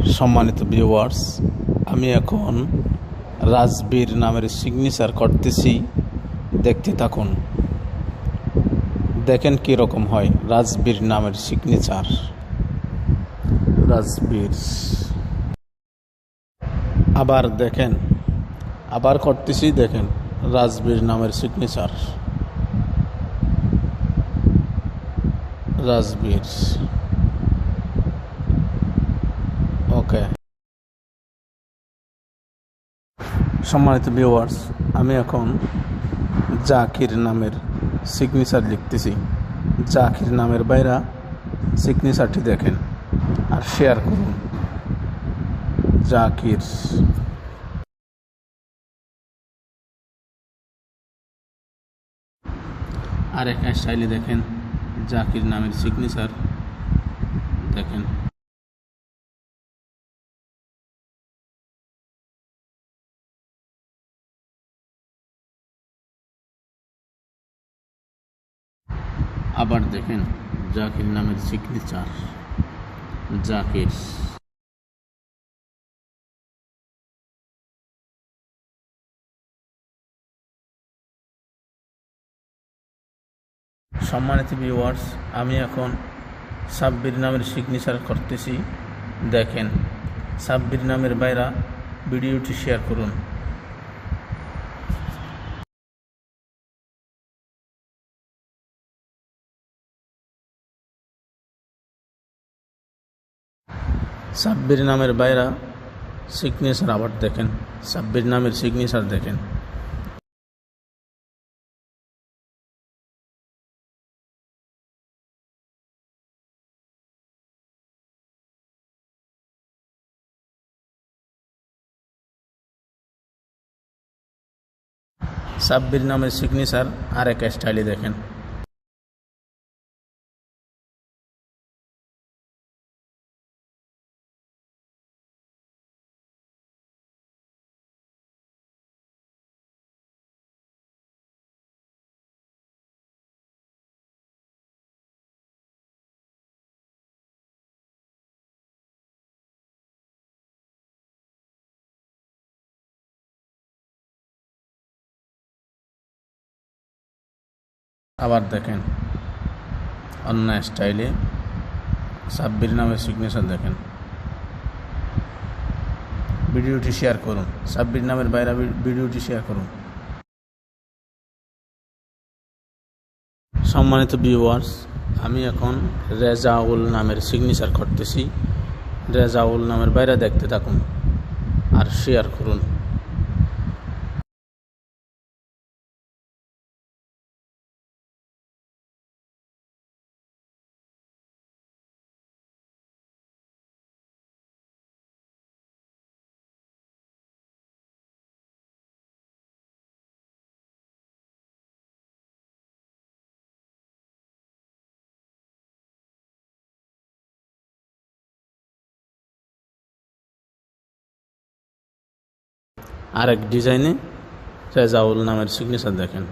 সম্মানিত ভিউয়ার্স, আমি এখন রাজবীর নামের সিগনেচার করতেছি। দেখতে থাকুন, দেখেন কি রকম হয় রাজবীর নামের সিগনেচার। রাজবীর আবার দেখেন, আবার করতেছি, দেখেন রাজবীর নামের সিগনেচার। রাজবীর ওকে। সম্মানিত ভিউয়ার্স, আমি এখন জাকির নামের সিগনেচার লিখতেছি। জাকির নামের বাইরা সিগনেচারটি দেখেন আর শেয়ার করুন। জাকির আর এক স্টাইলে দেখেন জাকির নামের সিগনেচার দেখেন। আবার দেখেন জাকির নামের সিগনেচার। জাকির সম্মানিত ভিউয়ার্স, আমি এখন সাব্বির নামের সিগনেচার করতেছি। দেখেন সাব্বির নামের বাইরা ভিডিওটি শেয়ার করুন। সাব্বির নামের বাইরা সিগনেচার আবার দেখেন, সাব্বির নামের সিগনেচার দেখেন। সাব্বির নামের সিগনেচার আর এক স্টাইলে দেখেন। আবার দেখেন অন্য স্টাইলে সাব্বির নামের সিগনেচার দেখেন। ভিডিওটি শেয়ার করুন, সাব্বির নামের বাইরে ভিডিওটি শেয়ার করুন। সম্মানিত ভিউয়ার্স, আমি এখন রেজাউল নামের সিগনেচার করতেছি। রেজাউল নামের বাইরে দেখতে থাকুন আর শেয়ার করুন। আরেক ডিজাইনে রেজাউল নামের সিগনেচার দেখেন।